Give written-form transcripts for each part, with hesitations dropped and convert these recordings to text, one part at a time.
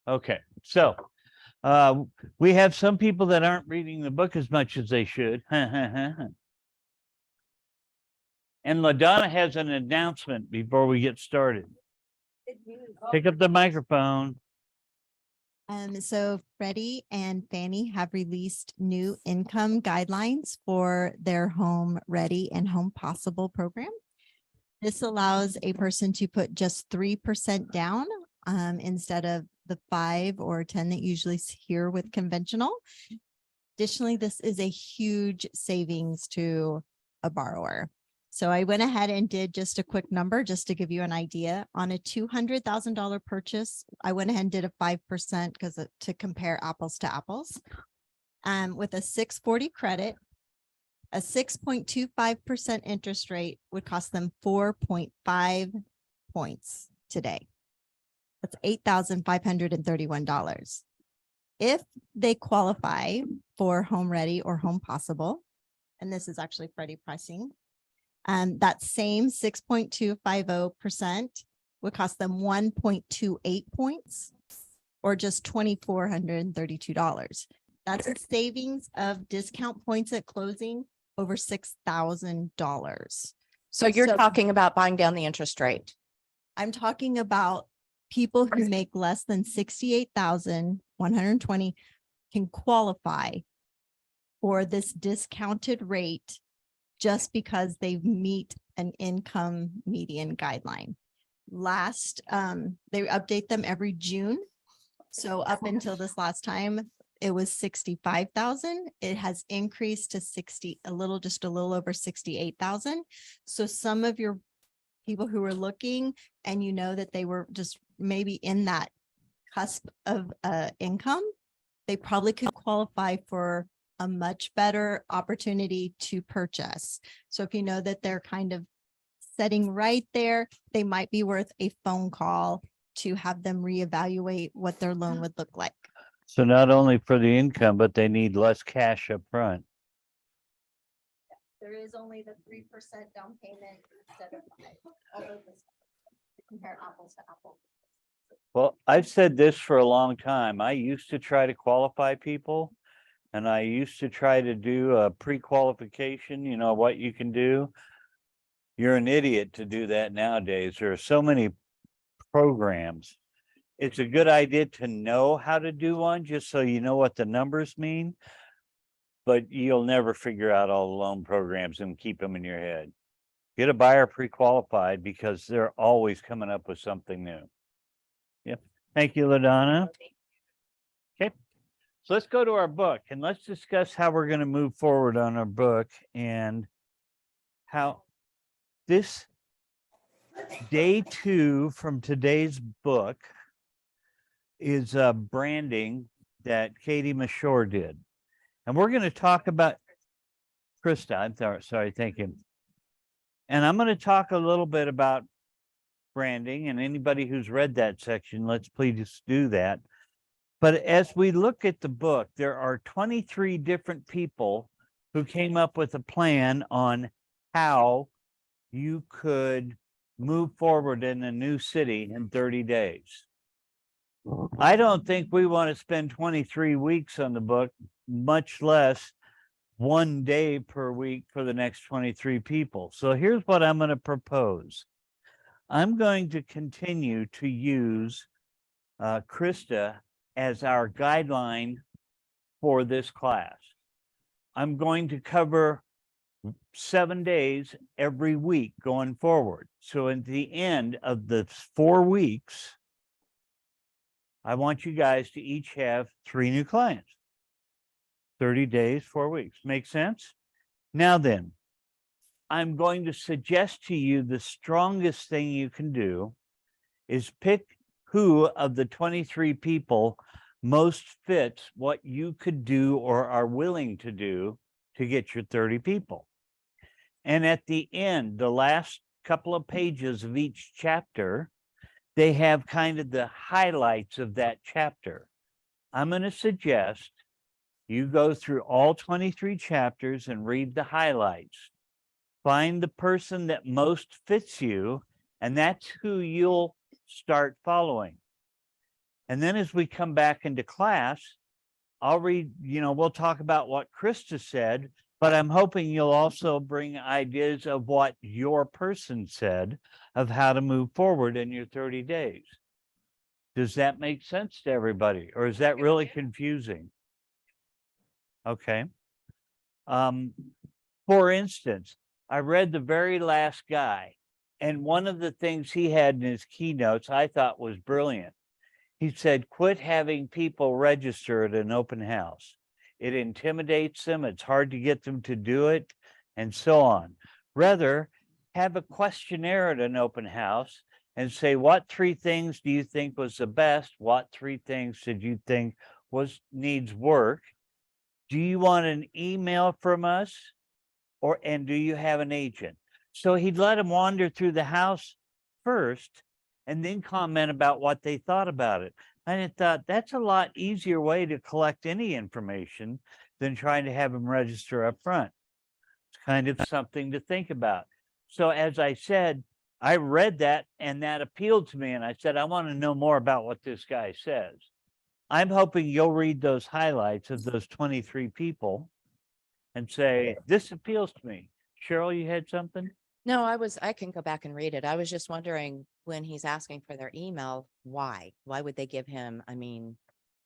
Okay, so we have some people that aren't reading the book as much as they should. And LaDonna has an announcement before we get started. Pick up the microphone. So Freddie and Fannie have released new income guidelines for their Home Ready and Home Possible program. This allows a person to put just 3% down instead of the 5 or 10 that usually is here with conventional. Additionally, this is a huge savings to a borrower. So I went ahead and did just a quick number just to give you an idea. On a $200,000 purchase, I went ahead and did a 5% because to compare apples to apples. With a 640 credit, a 6.25% interest rate would cost them 4.5 points today. That's $8,531. If they qualify for Home Ready or Home Possible, and this is actually Freddie pricing, that same 6.250% would cost them 1.28 points or just $2,432. That's a savings of discount points at closing over $6,000. So you're talking about buying down the interest rate. I'm talking about people who make less than 68,120 can qualify for this discounted rate just because they meet an income median guideline. Last, they update them every June. So up until this last time, it was 65,000. It has increased to just a little over 68,000. So some of your people who are looking and you know that they were just maybe in that cusp of income, they probably could qualify for a much better opportunity to purchase. So if you know that they're kind of setting right there, they might be worth a phone call to have them reevaluate what their loan would look like. So not only for the income, but they need less cash up front. There is only the 3% down payment instead of 5, although this compare apples to apples. Well, I've said this for a long time. I used to try to qualify people, and I used to try to do a pre-qualification, you know, what you can do. You're an idiot to do that nowadays. There are so many programs. It's a good idea to know how to do one, just so you know what the numbers mean. But you'll never figure out all the loan programs and keep them in your head. Get a buyer pre-qualified because they're always coming up with something new. Yep. Thank you, LaDonna. Okay. So let's go to our book and let's discuss how we're going to move forward on our book and how this day 2 from today's book is branding that Katie Mashore did. And we're going to talk about Krista. I'm sorry. Thank you. And I'm going to talk a little bit about branding, and anybody who's read that section, let's please do that. But as we look at the book, there are 23 different people who came up with a plan on how you could move forward in a new city in 30 days. I don't think we want to spend 23 weeks on the book, much less 1 day per week for the next 23 people. So here's what I'm going to propose. I'm going to continue to use Krista as our guideline for this class. I'm going to cover 7 days every week going forward. So at the end of the 4 weeks, I want you guys to each have 3 new clients. 30 days, 4 weeks. Make sense? Now then, I'm going to suggest to you the strongest thing you can do is pick who of the 23 people most fits what you could do or are willing to do to get your 30 people. And at the end, the last couple of pages of each chapter, they have kind of the highlights of that chapter. I'm going to suggest you go through all 23 chapters and read the highlights. Find the person that most fits you, and that's who you'll start following. And then as we come back into class, I'll read, we'll talk about what Krista said, but I'm hoping you'll also bring ideas of what your person said of how to move forward in your 30 days. Does that make sense to everybody, or is that really confusing? Okay. For instance, I read the very last guy, and one of the things he had in his keynotes I thought was brilliant. He said, quit having people register at an open house. It intimidates them. It's hard to get them to do it, and so on. Rather, have a questionnaire at an open house and say, what 3 things do you think was the best? What 3 things did you think needs work? Do you want an email from us? And do you have an agent? So he'd let them wander through the house first and then comment about what they thought about it. And I thought that's a lot easier way to collect any information than trying to have them register up front. It's kind of something to think about. So as I said, I read that and that appealed to me. And I said, I want to know more about what this guy says. I'm hoping you'll read those highlights of those 23 people and say, this appeals to me. Cheryl, you had something? No, I can go back and read it. I was just wondering, when he's asking for their email, why? Why would they give him? I mean,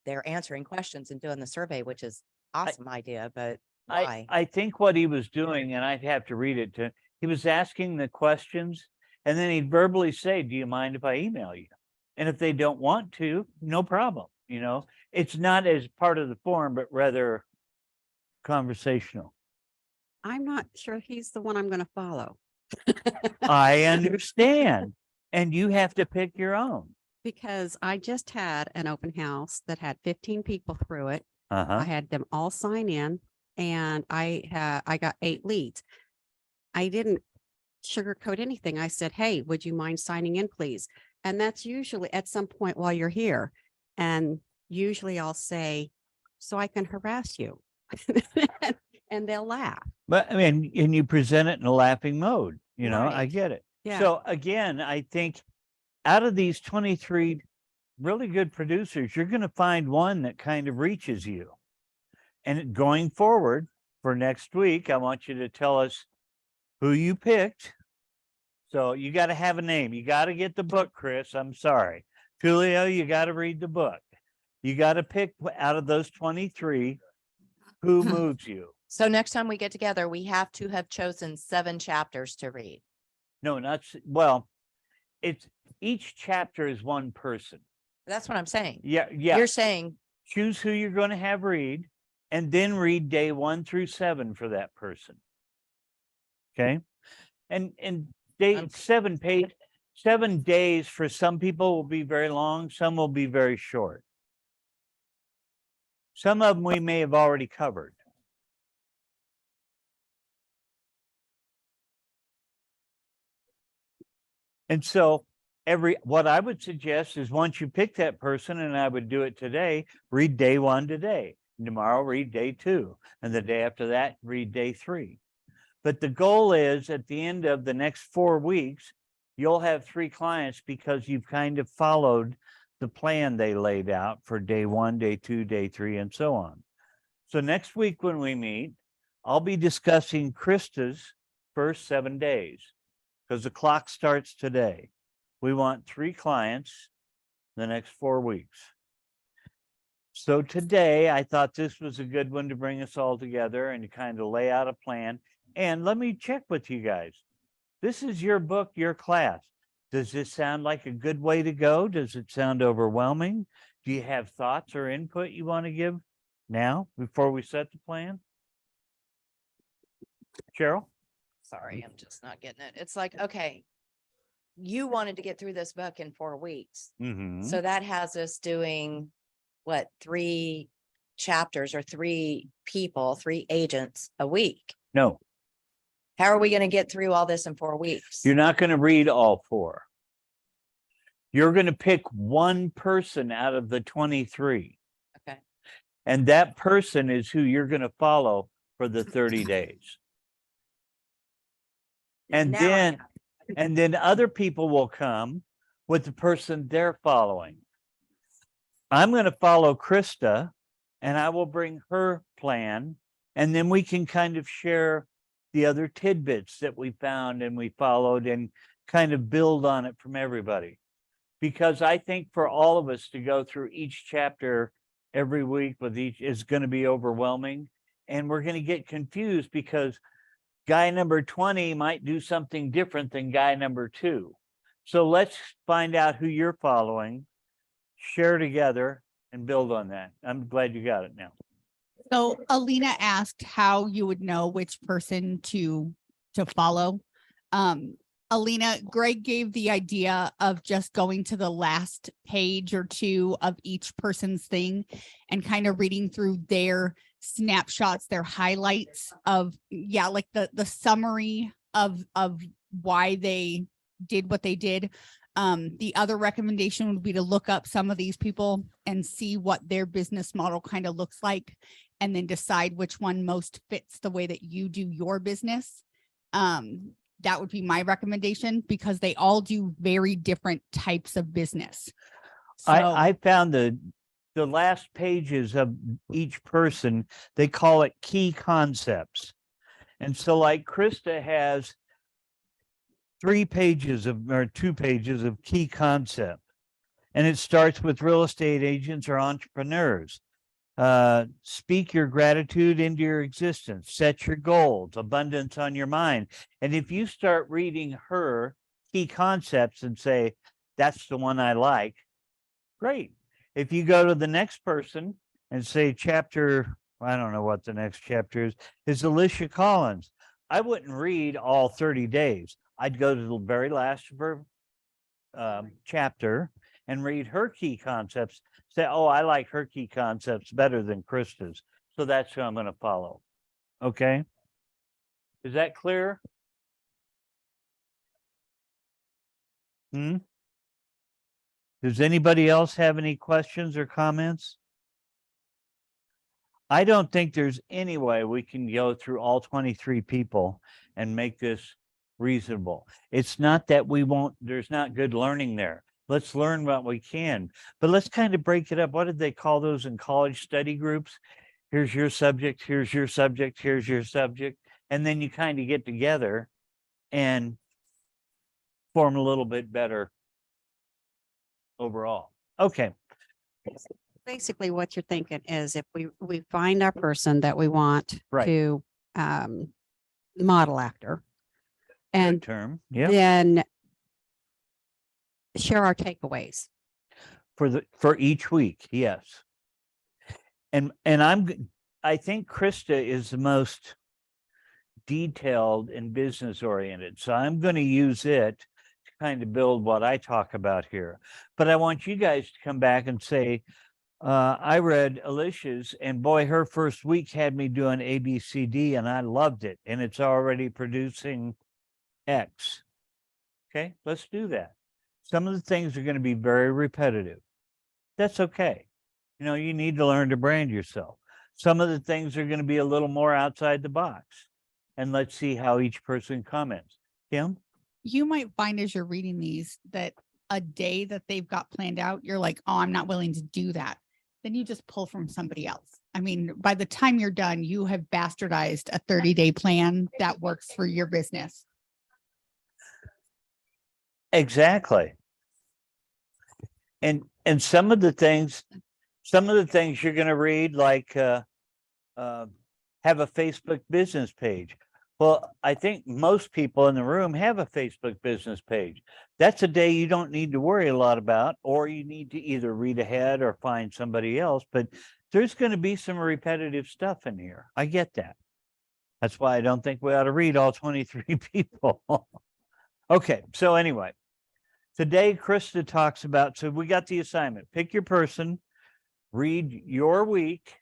they're answering questions and doing the survey, which is awesome idea, but why? I think what he was doing, and I'd have to read it he was asking the questions and then he'd verbally say, do you mind if I email you? And if they don't want to, no problem. It's not as part of the form, but rather conversational. I'm not sure he's the one I'm going to follow. I understand. And you have to pick your own. Because I just had an open house that had 15 people through it. I Uh-huh. had them all sign in and I got 8 leads. I didn't sugarcoat anything. I said, hey, would you mind signing in, please? And that's usually at some point while you're here. And usually I'll say, so I can harass you. And they'll laugh. But I mean, and you present it in a laughing mode, I Right. get it. Yeah. So again, I think out of these 23 really good producers, you're going to find one that kind of reaches you. And going forward for next week, I want you to tell us who you picked. So you got to have a name. You got to get the book, Chris. I'm sorry. Julio, you got to read the book. You got to pick out of those 23 who moves you. So next time we get together, we have to have chosen 7 chapters to read. No, well, it's each chapter is one person. That's what I'm saying. Yeah. You're saying, Choose who you're going to have read and then read day 1 through 7 for that person. Okay. And day 7 days for some people will be very long. Some will be very short. Some of them we may have already covered. And so what I would suggest is once you pick that person, and I would do it today, read day 1 today. Tomorrow, read day 2. And the day after that, read day 3. But the goal is at the end of the next 4 weeks, you'll have 3 clients because you've kind of followed the plan they laid out for day 1, day 2, day 3, and so on. So next week when we meet, I'll be discussing Krista's first 7 days because the clock starts today. We want 3 clients the next 4 weeks. So today I thought this was a good one to bring us all together and to kind of lay out a plan. And let me check with you guys. This is your book, your class. Does this sound like a good way to go? Does it sound overwhelming? Do you have thoughts or input you want to give now before we set the plan? Cheryl? sorry, I'm just not getting it. It's like, okay, you wanted to get through this book in 4 weeks. Mm-hmm. So that has us doing what, 3 chapters or 3 people, 3 agents a week. No, How are we going to get through all this in 4 weeks? you're not going to read all 4. You're going to pick one person out of the 23. Okay. And that person is who you're going to follow for the 30 days. And Now I then, got it. and then other people will come with the person they're following. I'm going to follow Krista and I will bring her plan. And then we can kind of share the other tidbits that we found and we followed and kind of build on it from everybody. Because I think for all of us to go through each chapter every week with each is going to be overwhelming. And we're going to get confused because guy number 20 might do something different than guy number 2. So let's find out who you're following, share together, and build on that. I'm glad you got it now. So Alina asked how you would know which person to follow. Alina, Greg gave the idea of just going to the last page or two of each person's thing and kind of reading through their snapshots, their highlights of, like the summary of why they did what they did. The other recommendation would be to look up some of these people and see what their business model kind of looks like, and then decide which one most fits the way that you do your business. That would be my recommendation because they all do very different types of business. So I found the last pages of each person, they call it key concepts. And so like Krista has 2 pages of key concept. And it starts with real estate agents or entrepreneurs. Speak your gratitude into your existence, set your goals, abundance on your mind. And if you start reading her key concepts and say, that's the one I like, great. If you go to the next person and say chapter, I don't know what the next chapter is Alicia Collins. I wouldn't read all 30 days. I'd go to the very last of her chapter and read her key concepts. Say, oh, I like her key concepts better than Krista's. So that's who I'm going to follow. Okay. Is that clear? Does anybody else have any questions or comments? I don't think there's any way we can go through all 23 people and make this reasonable. It's not that there's not good learning there. Let's learn what we can, but let's kind of break it up. What did they call those in college study groups? Here's your subject, here's your subject, here's your subject. And then you kind of get together and form a little bit better overall. Okay. Basically what you're thinking is if we find our person that we want Right. to model after, Good and term. Yeah. then share our takeaways. For each week. Yes. And I think Krista is the most detailed and business oriented. So I'm going to use it to kind of build what I talk about here. But I want you guys to come back and say, I read Alicia's and boy, her first week had me doing ABCD and I loved it. And it's already producing X. Okay, let's do that. Some of the things are going to be very repetitive. That's okay. You know, you need to learn to brand yourself. Some of the things are going to be a little more outside the box. And let's see how each person comments. Kim? you might find as you're reading these that a day that they've got planned out, you're like, oh, I'm not willing to do that. Then you just pull from somebody else. I mean, by the time you're done, you have bastardized a 30-day plan that works for your business. Exactly. And some of the things you're going to read, like have a Facebook business page. Well, I think most people in the room have a Facebook business page. That's a day you don't need to worry a lot about, or you need to either read ahead or find somebody else. But there's going to be some repetitive stuff in here. I get that. That's why I don't think we ought to read all 23 people. Okay, so anyway, today Krista talks about, so we got the assignment. Pick your person, read your week,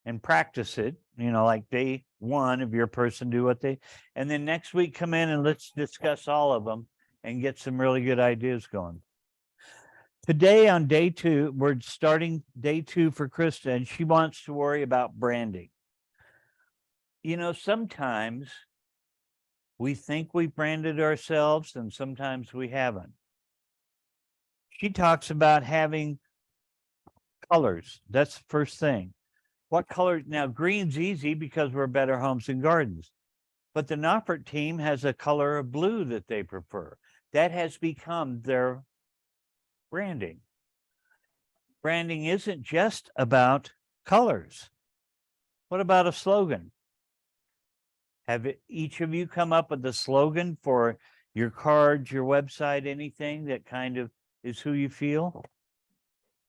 and practice it. You know, like day one of your person, do what they, and then next week come in and let's discuss all of them and get some really good ideas going. Today on day two, we're starting day two for Krista, and she wants to worry about branding. You know, sometimes we think we branded ourselves and sometimes we haven't. She talks about having Colors, that's the first thing. What color? Now, green's easy because we're Better Homes and Gardens. But the Noffert team has a color of blue that they prefer. That has become their branding. Branding isn't just about colors. What about a slogan? Have each of you come up with a slogan for your cards, your website, anything that kind of is who you feel?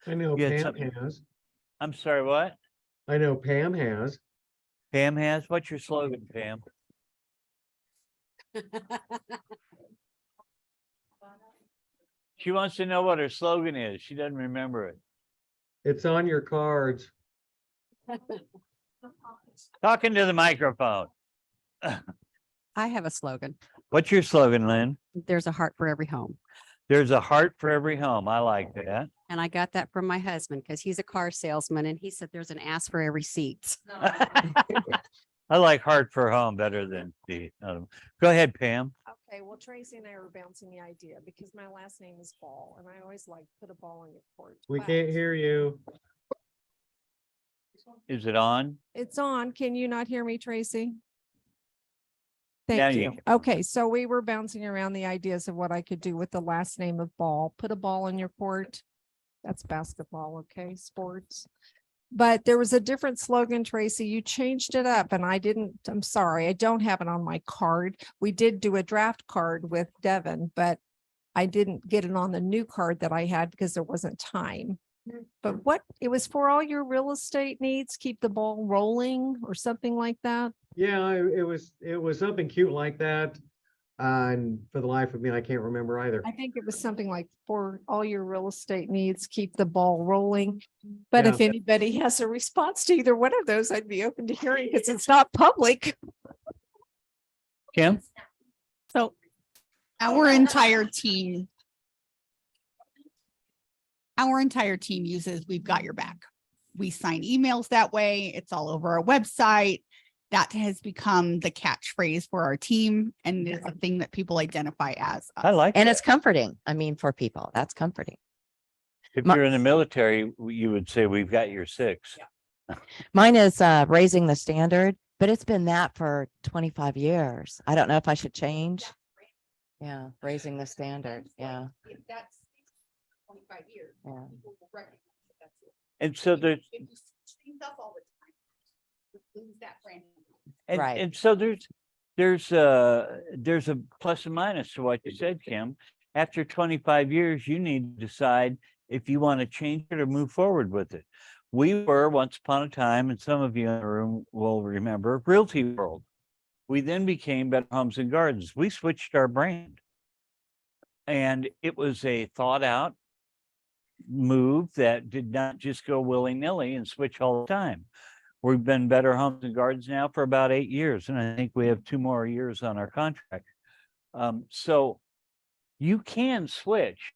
I know You had Pam something- has. I'm sorry, what? I know Pam has. Pam has? What's your slogan, Pam? She wants to know what her slogan is. She doesn't remember it. It's on your cards. Talking to the microphone. I have a slogan. What's your slogan, Lynn? There's a heart for every home. There's a heart for every home. I like that. And I got that from my husband because he's a car salesman and he said there's an ass for every seat. I like heart for home better than the, go ahead, Pam. Okay, well, Tracy and I were bouncing the idea because my last name is Ball and I always like put a ball in your court. We but can't hear you. Is it on? It's on. Can you not hear me, Tracy? Now Thank you you. Okay, so we were bouncing around the ideas of what I could do with the last name of Ball. Put a ball in your court. That's basketball, okay, sports. But there was a different slogan, Tracy. You changed it up and I didn't, I'm sorry, I don't have it on my card. We did do a draft card with Devin, but I didn't get it on the new card that I had because there wasn't time. But what, it was for all your real estate needs, keep the ball rolling or something like that? Yeah, it was something cute like that. And for the life of me, I can't remember either. I think it was something like for all your real estate needs, keep the ball rolling. But if anybody has a response to either one of those, I'd be open to hearing because it's not public. Kim? So our entire team uses We've Got Your Back. We sign emails that way. It's all over our website. That has become the catchphrase for our team and is a thing that people identify as. I us. like And that. it's comforting. I mean, for people, that's comforting. If my- you're in the military, you would say, we've got your six. Mine is raising the standard, but it's been that for 25 years. I don't know if I should change. Yeah, raising the standard. Yeah, That's 25 years. yeah. People will recognize that that's it. And so there's, If you switch things up all the time, you lose that brand. Right. and so there's a plus and minus to what you said, Kim. After 25 years, you need to decide if you want to change it or move forward with it. We were once upon a time, and some of you in the room will remember, Realty World. We then became Better Homes and Gardens. We switched our brand. And it was a thought out move that did not just go willy-nilly and switch all the time. We've been Better Homes and Gardens now for about 8 years, and I think we have 2 more years on our contract. So you can switch,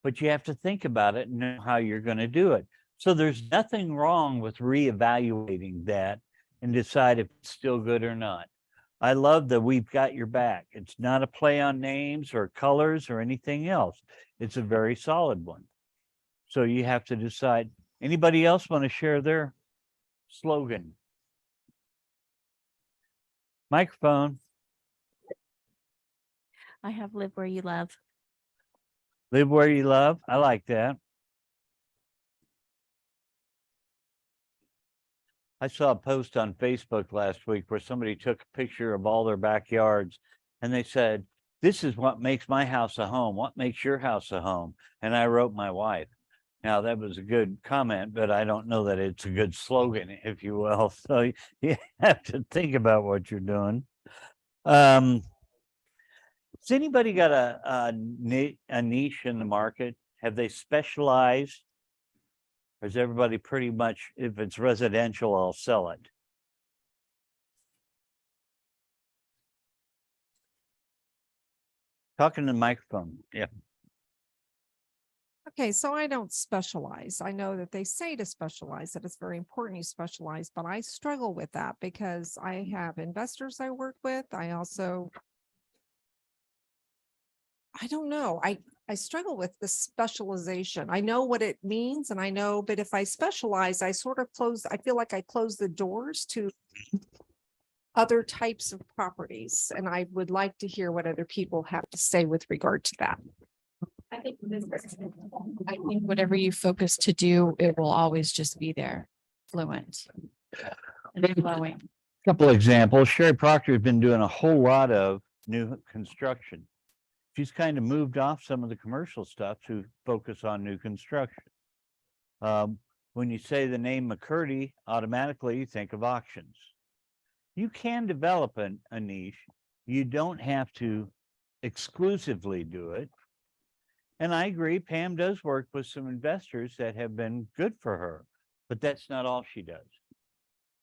but you have to think about it and know how you're going to do it. So there's nothing wrong with reevaluating that and decide if it's still good or not. I love that We've Got Your Back. It's not a play on names or colors or anything else. It's a very solid one. So you have to decide. Anybody else want to share their slogan? Microphone. I have Live Where You Love. Live where you love. I like that. I saw a post on Facebook last week where somebody took a picture of all their backyards and they said, this is what makes my house a home. What makes your house a home? And I wrote my wife. Now that was a good comment, but I don't know that it's a good slogan, if you will. So you have to think about what you're doing. Has anybody got a niche in the market? Have they specialized? Or is everybody pretty much, if it's residential, I'll sell it? Talking to the microphone, yeah. Okay, so I don't specialize. I know that they say to specialize, that it's very important you specialize, but I struggle with that because I have investors I work with. I also I don't know. I struggle with the specialization. I know what it means and I know, but if I specialize, I sort of I feel like I close the doors to other types of properties. And I would like to hear what other people have to say with regard to that. I think whatever you focus to do, it will always just be there, fluent and flowing. Couple examples, Sherry Proctor has been doing a whole lot of new construction. She's kind of moved off some of the commercial stuff to focus on new construction. When you say the name McCurdy, automatically you think of auctions. You can develop a niche. You don't have to exclusively do it. And I agree, Pam does work with some investors that have been good for her, but that's not all she does.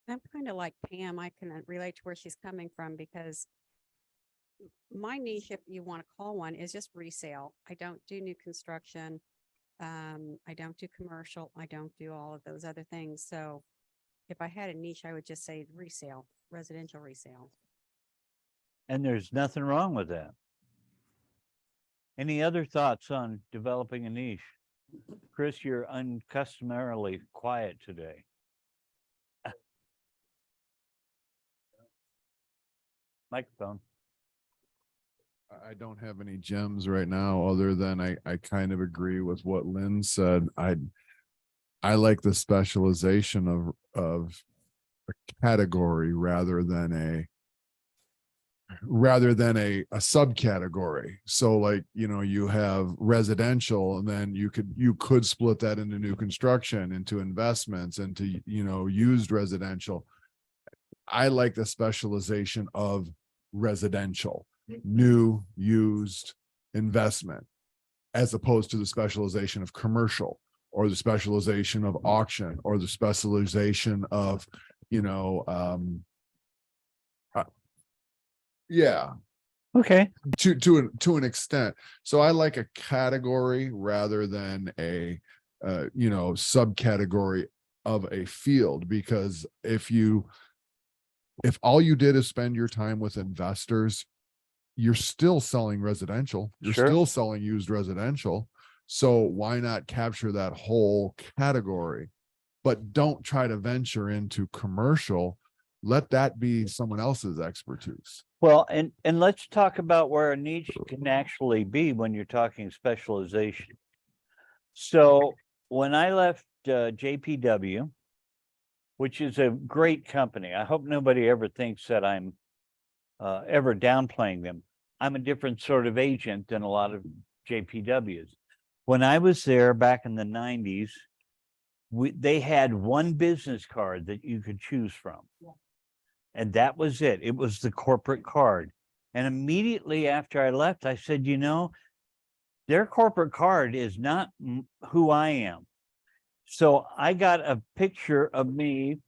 I'm kind of like Pam. I can relate to where she's coming from because my niche, if you want to call one, is just resale. I don't do new construction. I don't do commercial. I don't do all of those other things. So if I had a niche, I would just say resale, residential resale. And there's nothing wrong with that. Any other thoughts on developing a niche? Chris, you're uncustomarily quiet today. Microphone. I don't have any gems right now, other than I kind of agree with what Lynn said. I like the specialization of a category rather than a subcategory. So like, you have residential, and then you could split that into new construction, into investments, into, used residential. I like the specialization of residential, new, used, investment, as opposed to the specialization of commercial, or the specialization of auction, or the specialization of, yeah, Okay. to an extent. So I like a category rather than a subcategory of a field, because if all you did is spend your time with investors, you're still selling residential, you're Sure. still selling used residential. So why not capture that whole category? But don't try to venture into commercial. Let that be someone else's expertise. Well, and let's talk about where a niche can actually be when you're talking specialization. So when I left JPW, which is a great company, I hope nobody ever thinks that I'm ever downplaying them. I'm a different sort of agent than a lot of JPWs. When I was there back in the 90s, they had one business card that you could choose from. And that was it. It was the corporate card. And immediately after I left, I said, their corporate card is not who I am. So I got a picture of me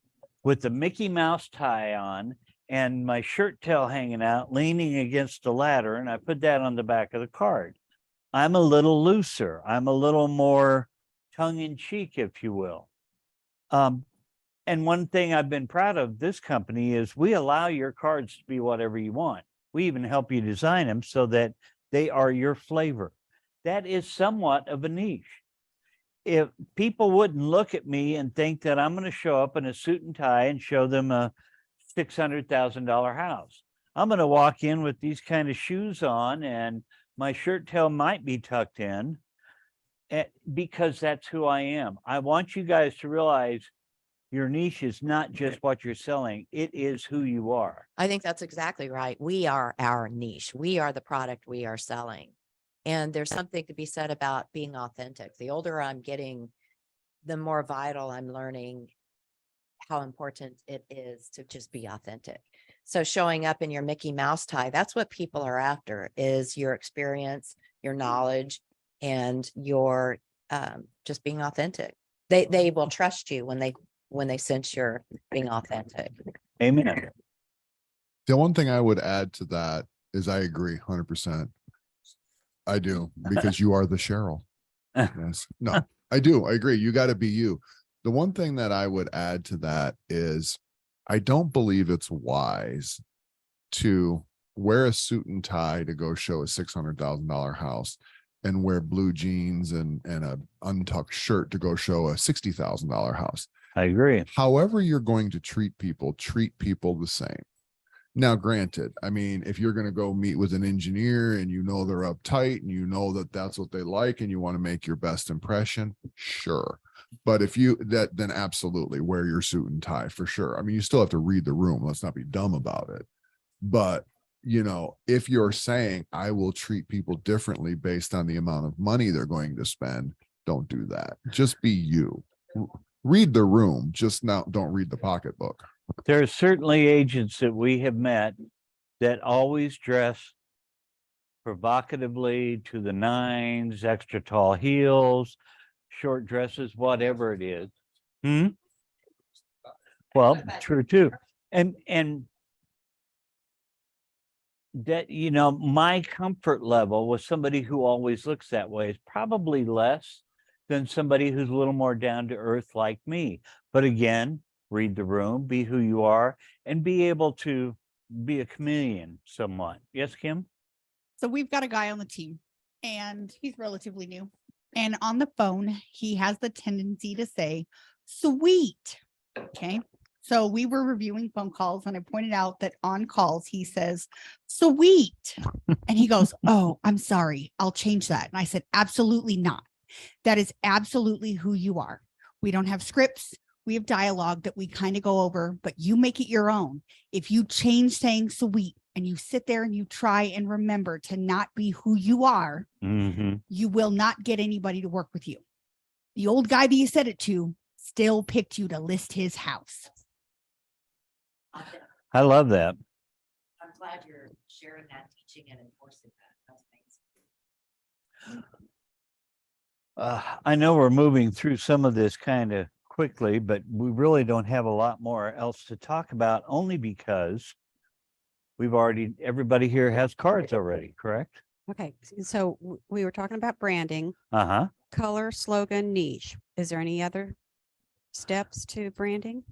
with the Mickey Mouse tie on and my shirt tail hanging out, leaning against the ladder. And I put that on the back of the card. I'm a little looser. I'm a little more tongue in cheek, if you will. And one thing I've been proud of this company is we allow your cards to be whatever you want. We even help you design them so that they are your flavor. That is somewhat of a niche. If people wouldn't look at me and think that I'm going to show up in a suit and tie and show them a $600,000 house, I'm going to walk in with these kind of shoes on and my shirt tail might be tucked in, because that's who I am. I want you guys to realize your niche is not just what you're selling. It is who you are. I think that's exactly right. We are our niche. We are the product we are selling. And there's something to be said about being authentic. The older I'm getting, the more vital I'm learning how important it is to just be authentic. So showing up in your Mickey Mouse tie, that's what people are after, is your experience, your knowledge, and your just being authentic. They will trust you when they sense you're being authentic. Amen. The one thing I would add to that is I agree 100%. I do, because you are the Cheryl. Yes. No, I do. I agree. You got to be you. The one thing that I would add to that is I don't believe it's wise to wear a suit and tie to go show a $600,000 house and wear blue jeans and a untucked shirt to go show a $60,000 house. I agree. However you're going to treat people the same. Now, granted, I mean, if you're going to go meet with an engineer and you know they're uptight and you know that that's what they like and you want to make your best impression, sure. But if you then absolutely wear your suit and tie for sure. I mean, you still have to read the room. Let's not be dumb about it. But, you know, if you're saying I will treat people differently based on the amount of money they're going to spend, don't do that. Just be you. Read the room, just now don't read the pocketbook. There are certainly agents that we have met that always dress provocatively to the nines, extra tall heels, short dresses, whatever it is. Well, true too. And that, you know, my comfort level with somebody who always looks that way is probably less than somebody who's a little more down to earth like me. But again, read the room, be who you are, and be able to be a chameleon somewhat. Yes, Kim? So we've got a guy on the team and he's relatively new. And on the phone, he has the tendency to say, sweet. Okay. So we were reviewing phone calls and I pointed out that on calls, he says, sweet. And he goes, oh, I'm sorry. I'll change that. And I said, absolutely not. That is absolutely who you are. We don't have scripts. We have dialogue that we kind of go over, but you make it your own. If you change saying sweet and you sit there and you try and remember to not be who you are, you will not get anybody to work with you. The old guy that you said it to still picked you to list his house. I love that. I'm glad you're sharing that, teaching and enforcing that. That's amazing. I know we're moving through some of this kind of quickly, but we really don't have a lot more else to talk about, only because everybody here has cards already, correct? Okay, so we were talking about branding, Uh-huh. color, slogan, niche. Is there any other steps to branding?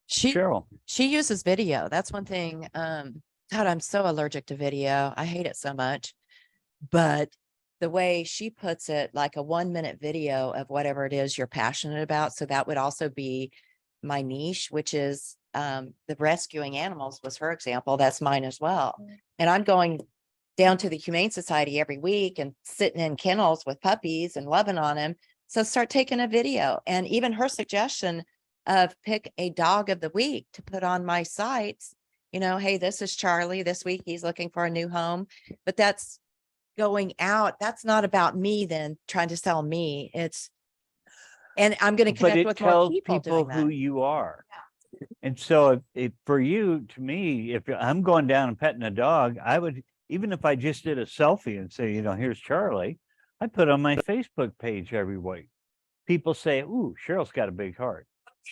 Cheryl. She uses video. That's one thing. God, I'm so allergic to video. I hate it so much. But the way she puts it, like a 1-minute video of whatever it is you're passionate about. So that would also be my niche, which is the rescuing animals was her example. That's mine as well. And I'm going down to the Humane Society every week and sitting in kennels with puppies and loving on them. So start taking a video. And even her suggestion of pick a dog of the week to put on my sites, you know, hey, this is Charlie. This week he's looking for a new home. But that's going out. That's not about me then trying to sell me. And I'm going to But connect it with more tells people people doing who that. you are. And so if for you, to me, if I'm going down and petting a dog, I would, even if I just did a selfie and say, you know, here's Charlie, I put on my Facebook page every week. People say, ooh, Cheryl's got a big heart.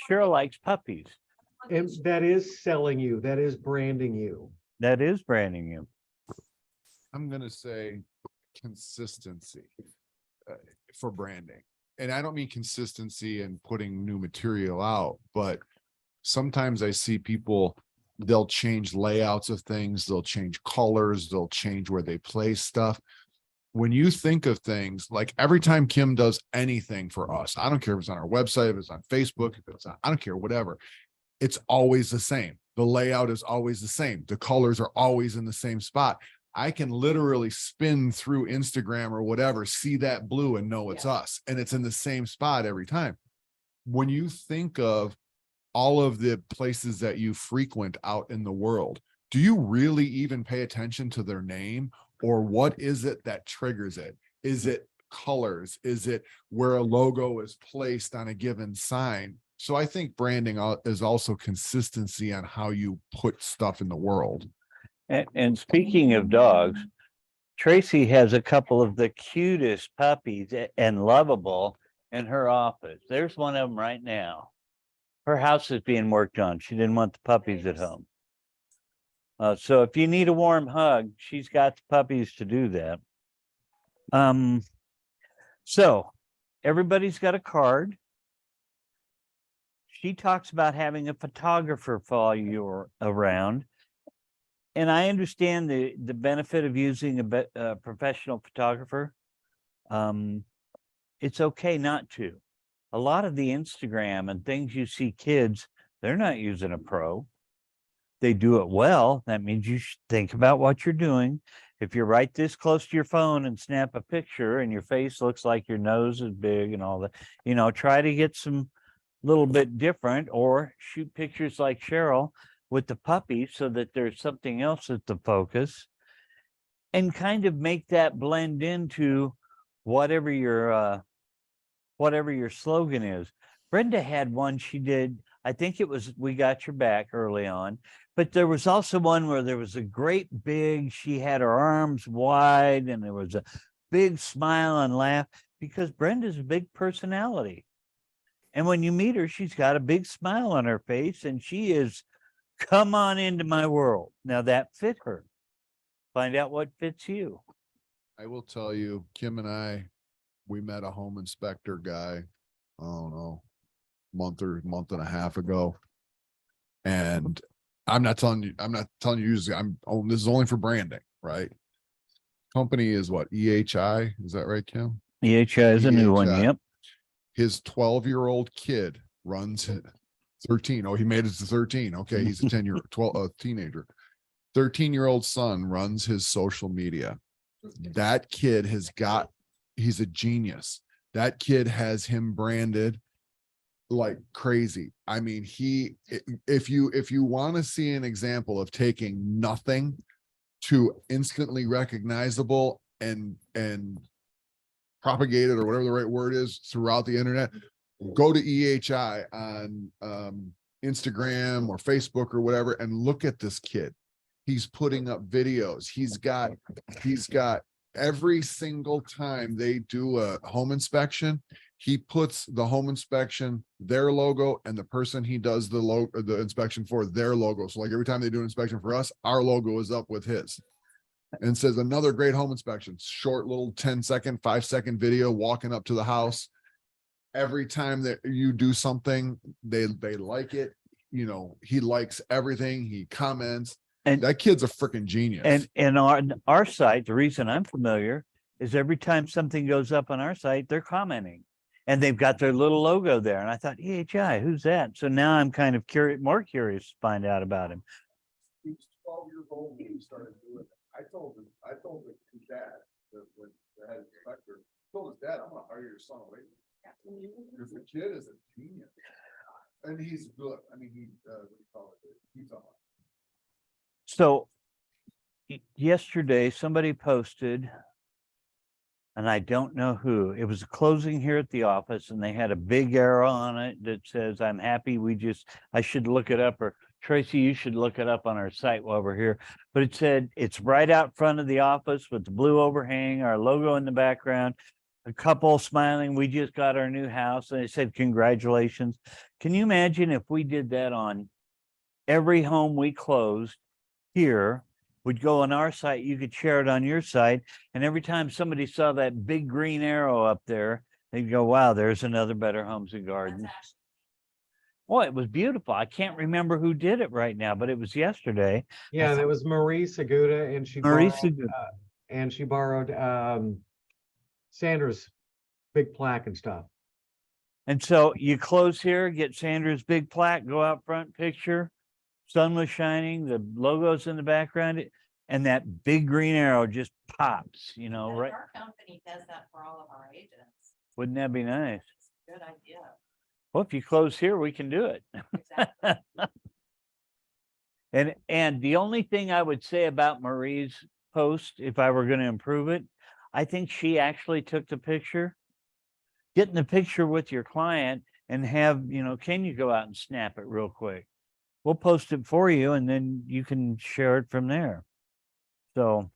Cheryl likes puppies. And that is selling you. That is branding you. That is branding you. I'm going to say consistency for branding. And I don't mean consistency in putting new material out, but sometimes I see people, they'll change layouts of things, they'll change colors, they'll change where they place stuff. When you think of things, like every time Kim does anything for us, I don't care if it's on our website, if it's on Facebook, if it's on, I don't care, whatever, it's always the same. The layout is always the same. The colors are always in the same spot. I can literally spin through Instagram or whatever, see that blue and know it's us. And it's in the same spot every time. When you think of all of the places that you frequent out in the world, do you really even pay attention to their name? Or what is it that triggers it? Is it colors? Is it where a logo is placed on a given sign? So I think branding is also consistency on how you put stuff in the world. And speaking of dogs, Tracy has a couple of the cutest puppies and lovable in her office. There's one of them right now. Her house is being worked on. She didn't want the puppies at home. So if you need a warm hug, she's got the puppies to do that. So everybody's got a card. She talks about having a photographer follow you around. and I understand the benefit of using a professional photographer. It's okay not to. A lot of the Instagram and things you see kids, they're not using a pro. They do it well. That means you should think about what you're doing. If you're right this close to your phone and snap a picture and your face looks like your nose is big and all that, you know, try to get some little bit different, or shoot pictures like Cheryl with the puppy so that there's something else at the focus, and kind of make that blend into whatever your slogan is. Brenda had one she did, I think it was "We Got Your Back" early on, but there was also one where there was a great big, she had her arms wide and there was a big smile and laugh, because Brenda's a big personality. And when you meet her, she's got a big smile on her face and she is, come on into my world. Now that fit her. Find out what fits you. I will tell you, Kim and I, we met a home inspector guy, I don't know, month and a half ago. And I'm not telling you usually this is only for branding, right? Company is what, EHI? Is that right, Kim? EHI is a new one. EHI. Yep. His 12-year-old kid runs 13. Oh, he made it to 13. Okay. He's a 12 teenager. 13-year-old son runs his social media. That kid he's a genius. That kid has him branded like crazy. I mean, if you want to see an example of taking nothing to instantly recognizable and propagated, or whatever the right word is, throughout the internet, go to EHI on Instagram or Facebook or whatever, and look at this kid. He's putting up videos. He's got every single time they do a home inspection, he puts the home inspection, their logo, and the person he does the inspection for, their logo. So like every time they do an inspection for us, our logo is up with his. And says another great home inspection, short little 10-second, 5-second video walking up to the house. Every time that you do something, they like it. You know, he likes everything. He comments. And that kid's a freaking genius. And on our site, the reason I'm familiar is every time something goes up on our site, they're commenting. And they've got their little logo there. And I thought, EHI, who's that? So now I'm kind of more curious to find out about him. He was 12 years old when he started doing it. I told his dad, when the head inspector, told his dad, I'm gonna hire your son away. Because the kid is a genius. And he's good. I mean, what do you call it? He's on. So yesterday, somebody posted, and I don't know who, it was a closing here at the office, and they had a big arrow on it that says, I'm happy I should look it up, or Tracy, you should look it up on our site while we're here. But it said, it's right out front of the office with the blue overhang, our logo in the background, a couple smiling, we just got our new house. And it said, congratulations. Can you imagine if we did that on every home we closed here? Would go on our site, you could share it on your site. And every time somebody saw that big green arrow up there, they'd go, wow, there's another Better Homes and Gardens. Well, it was beautiful. I can't remember who did it right now, but it was yesterday. Yeah, that was Marie Seguda, and she borrowed Sandra's big plaque and stuff. And so you close here, get Sandra's big plaque, go out front picture, sun was shining, the logo's in the background, and that big green arrow just pops, you know, right? Our company does that for all of our agents. Wouldn't that be nice? Good idea. Well, if you close here, we can do it. Exactly. And the only thing I would say about Marie's post, if I were going to improve it, I think she actually took the picture. Getting the picture with your client and have, you know, can you go out and snap it real quick? We'll post it for you and then you can share it from there. So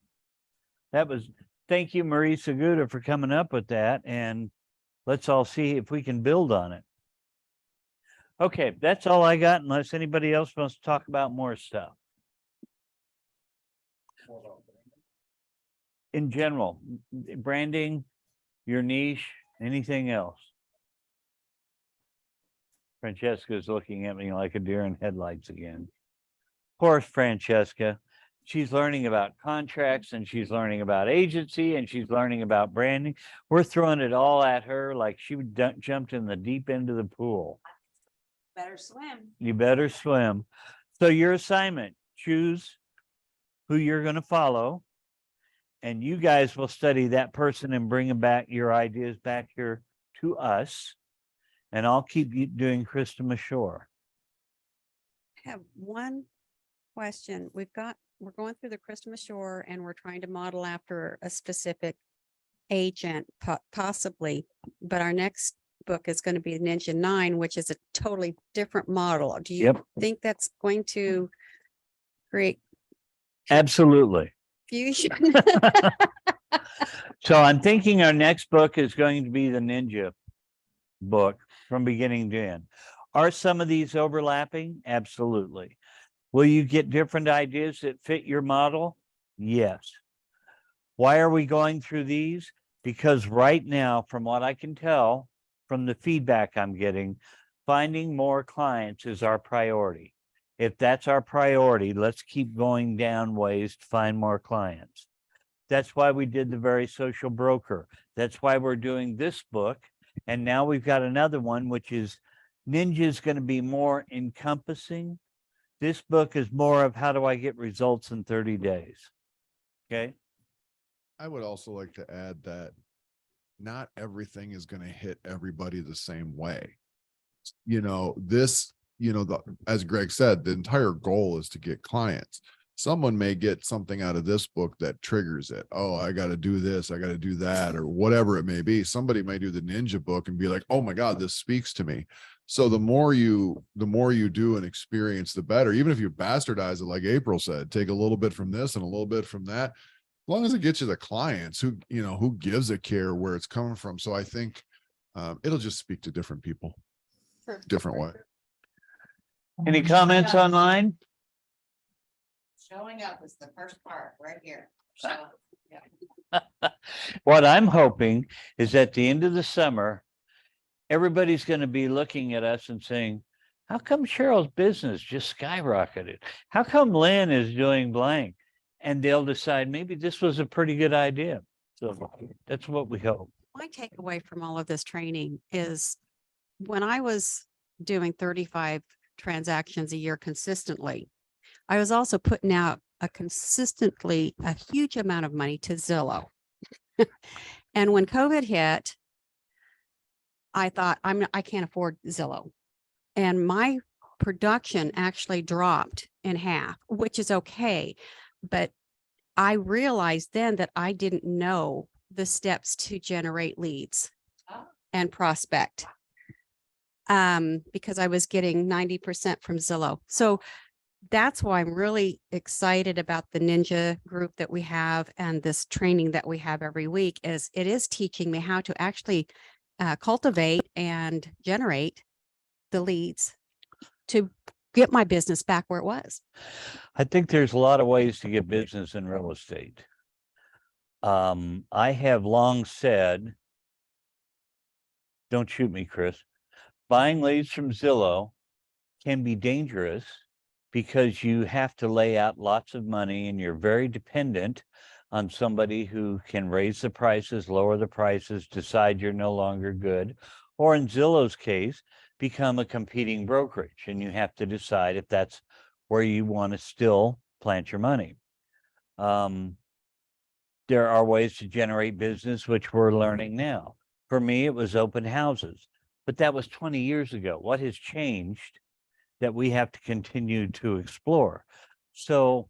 thank you, Marie Seguda, for coming up with that. And let's all see if we can build on it. Okay, that's all I got, unless anybody else wants to talk about more stuff. In general, branding, your niche, anything else? Francesca's looking at me like a deer in headlights again. Poor Francesca. She's learning about contracts and she's learning about agency and she's learning about branding. We're throwing it all at her like she jumped in the deep end of the pool. Better swim. You better swim. So your assignment, choose who you're going to follow. And you guys will study that person and bring them back, your ideas back here to us. And I'll keep doing Krista Shore. I have one question. We're going through the Christmas Shore and we're trying to model after a specific agent possibly, but our next book is going to be Ninja 9, which is a totally different model. Do you Yep. think that's going to create Absolutely. fusion? So I'm thinking our next book is going to be the Ninja book from beginning to end. Are some of these overlapping? Absolutely. Will you get different ideas that fit your model? Yes. Why are we going through these? Because right now, from what I can tell, from the feedback I'm getting, finding more clients is our priority. If that's our priority, let's keep going down ways to find more clients. That's why we did the Very Social Broker. That's why we're doing this book. And now we've got another one, which is Ninja is going to be more encompassing. This book is more of how do I get results in 30 days. Okay. I would also like to add that not everything is going to hit everybody the same way. You know, this, you know, as Greg said, the entire goal is to get clients. Someone may get something out of this book that triggers it. Oh, I got to do this, I got to do that, or whatever it may be. Somebody may do the Ninja book and be like, oh my God, this speaks to me. So the more you do and experience, the better. Even if you bastardize it, like April said, take a little bit from this and a little bit from that, as long as it gets you the clients who, you know, who gives a care where it's coming from. So I think it'll just speak to different people, different way. Any comments online? Showing up is the first part right here. What I'm hoping is at the end of the summer, everybody's going to be looking at us and saying, how come Cheryl's business just skyrocketed? How come Lynn is doing blank? And they'll decide maybe this was a pretty good idea. So that's what we hope. My takeaway from all of this training is when I was doing 35 transactions a year consistently, I was also putting out a huge amount of money to Zillow. And when COVID hit, I thought I can't afford Zillow. And my production actually dropped in half, which is okay. But I realized then that I didn't know the steps to generate leads and prospect because I was getting 90% from Zillow. So that's why I'm really excited about the Ninja group that we have and this training that we have every week. Is it is teaching me how to actually cultivate and generate the leads to get my business back where it was. I think there's a lot of ways to get business in real estate. I have long said, don't shoot me, Chris, buying leads from Zillow can be dangerous because you have to lay out lots of money and you're very dependent on somebody who can raise the prices, lower the prices, decide you're no longer good, or in Zillow's case, become a competing brokerage. And you have to decide if that's where you want to still plant your money. There are ways to generate business, which we're learning now. For me, it was open houses, but that was 20 years ago. What has changed that we have to continue to explore? So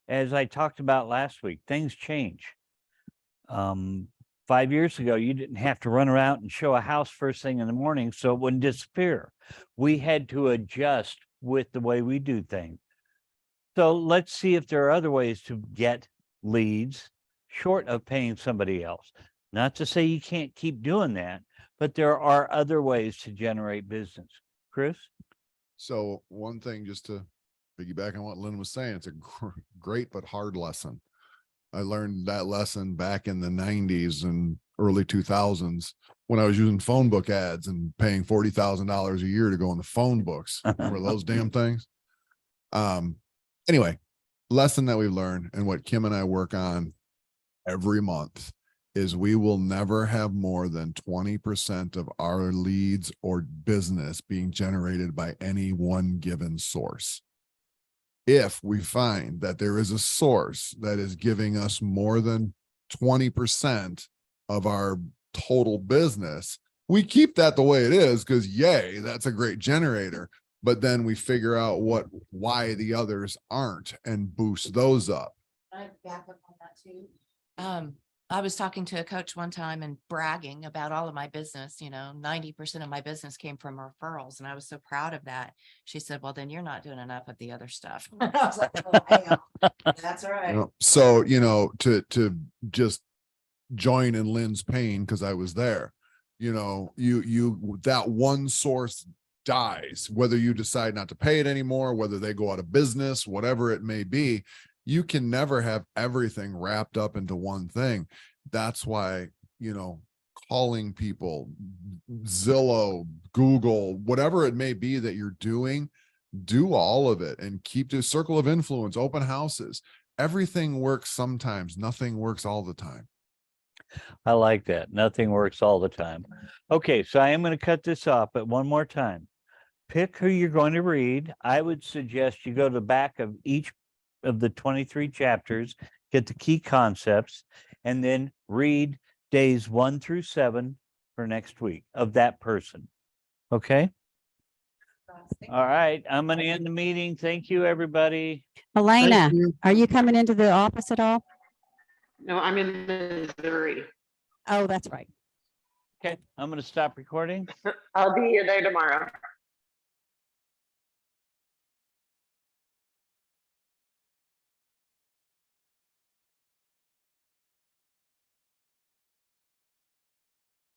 as I talked about last week, things change. 5 years ago, you didn't have to run around and show a house first thing in the morning so it wouldn't disappear. We had to adjust with the way we do things. So let's see if there are other ways to get leads short of paying somebody else. Not to say you can't keep doing that, but there are other ways to generate business. Chris? So one thing, just to piggyback on what Lynn was saying, it's a great but hard lesson. I learned that lesson back in the 90s and early 2000s when I was using phone book ads and paying $40,000 a year to go on the phone books. Remember those damn things? Anyway, lesson that we learned and what Kim and I work on every month is we will never have more than 20% of our leads or business being generated by any one given source. If we find that there is a source that is giving us more than 20% of our total business, we keep that the way it is because yay, that's a great generator. But then we figure out why the others aren't and boost those up. Can I back up on that too? I was talking to a coach one time and bragging about all of my business, 90% of my business came from referrals. And I was so proud of that. She said, well, then you're not doing enough of the other stuff. I was like, oh, hang on. That's all right. So, to just join in Lynn's pain, because I was there, that one source dies, whether you decide not to pay it anymore, whether they go out of business, whatever it may be. You can never have everything wrapped up into one thing. That's why, calling people, Zillow, Google, whatever it may be that you're doing, do all of it and keep the circle of influence, open houses. Everything works sometimes. Nothing works all the time. I like that. Nothing works all the time. Okay, so I am going to cut this off, but one more time. Pick who you're going to read. I would suggest you go to the back of each of the 23 chapters, get the key concepts, and then read days 1 through 7 for next week of that person. Okay? All right, I'm going to end the meeting. Thank you, everybody. Elena, are you coming into the office at all? No, I'm in Missouri. Oh, that's right. Okay, I'm going to stop recording. I'll be there tomorrow.